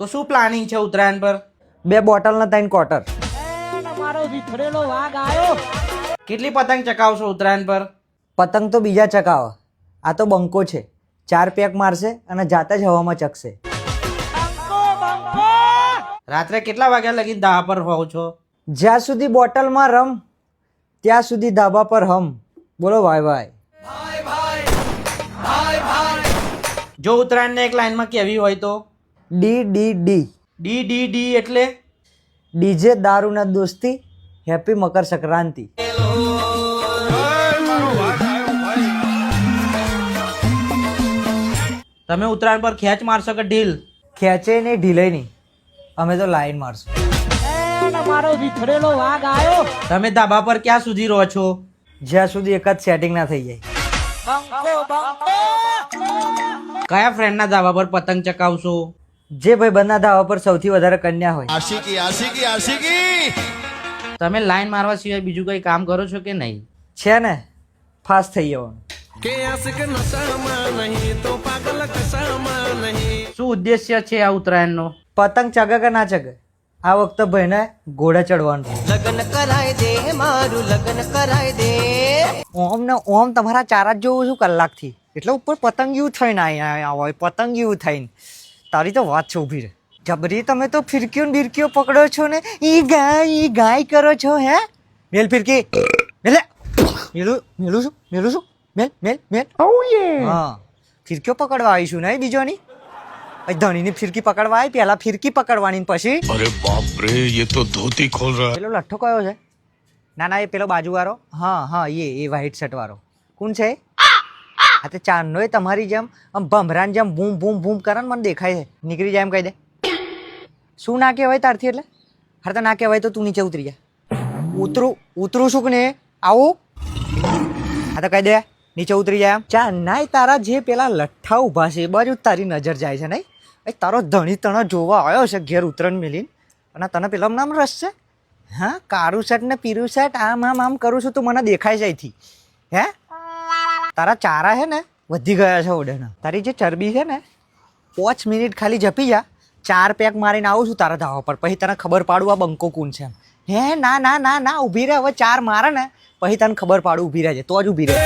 તો શું પ્લાનિંગ છે ઉત્તરાયણ પર? 2 બોટલ ના 3 ક્વાર્ટર. કેટલી પતંગ ચકાવશો ઉત્તરાયણ પર? પતંગ તો બીજા ચકાવે, આ તો બંકો છે. 4 પેક મારશે અને જાતે જ હવામાં ચકશે. રાત્રે કેટલા વાગ્યા લગીને ધાબા પર હોવ છો? જ્યાં સુધી બોટલમાં રમ ત્યાં સુધી ધાબા પર હમ. બોલો ભાઈ ભાઈ. જો ઉત્તરાયણને એક લાઈનમાં કહેવી હોય તો? D D D. D D D એટલે? ડીજે દારૂ ના દોસ્તી. હેપી મકર સંક્રાંતિ. તમે ઉત્તરાયણ પર ખેંચ મારશો કે ઢીલ? ખેંચે નહીં ઢીલે નહીં, અમે તો લાઈન મારશું. તમે ધાબા પર ક્યાં સુધી રહો છો? જ્યાં સુધી એક જ સેટિંગ ના થઈ જાય. કયા ફ્રેન્ડના ધાબા પર પતંગ ચકાવશો? જે ભાઈ બંધના ધાબા પર સૌથી વધારે કન્યા હોય. આશિકી આશિકી આશિકી. તમે લાઈન મારવા સિવાય બીજું કઈ કામ કરો છો કે નહીં? છે ને, ફાસ્ટ થઈ જવાનું. શું ઉદ્દેશ્ય છે આ ઉત્તરાયણનો? પતંગ ચગે કે ના ચગે, આ વખતે ભાઈને ઘોડે ચડવાનું. લગન કરાય દે મારું લગન કરાય દે. ઓમ ને ઓમ તમારા ચારા જ જોઉં છું કલાકથી, એટલે ઉપર પતંગિયું થઈને આવ્યા હોય, પતંગિયું થઈને. તારી તો વાત છે ઊભી રહે. જબરી તમે તો ફિરકીઓ ને બિરકીઓ પકડો છો ને ઈ ગાય કરો છો. હે મેલ ફિરકી મેલે મેલું શું મેલ મેલ મેલ. હા, ફિરકીઓ પકડવા આવીશું ને બીજોની. ધણીની ફિરકી પકડવા આવી, પહેલા ફિરકી પકડવાની પછી. અરે બાપ રે, ये तो धोती खोल रहा है. પેલો લઠ્ઠો કયો છે? ના એ પેલો બાજુવાળો. હા એ વ્હાઈટ શર્ટ વાળો કોણ છે? હા તો ચાંદનો તમારી જેમ આમ ભમરાન જેમ બૂમ બૂમ બૂમ કરે ને મને દેખાય છે. નીકળી જાય એમ કહી દે. શું ના કહેવાય તારથી? એટલે હાર તો ના કહેવાય તો તું નીચે ઉતરી જા. ઉતરું શું કે ને આવું? હા તો કહી દે નીચે ઉતરી જાય એમ. ચાંદનાય તારા જે પેલા લઠ્ઠા ઊભા છે એ બાજુ તારી નજર જાય છે નહીં? તારો ધણી તને જોવા આવ્યો છે ઘેર ઉતરણ મેલીને, અને તને પેલા નામ રસ છે? હા, કાળું શર્ટ ને પીરું શર્ટ આમ કરું છું તું મને દેખાય છે અહીંથી. હે તારા ચારા છે ને વધી ગયા છે ઓડેના. તારી જે ચરબી છે ને 5 મિનિટ ખાલી જપી જા, 4 પેક મારીને આવું છું તારા ધાવા પર, પછી તને ખબર પાડું આ બંકો કોણ છે. હે ના ઊભી રહે, હવે 4 મારે ને પછી તને ખબર પાડું. ઊભી રહેજે તો જ ઊભી રહે.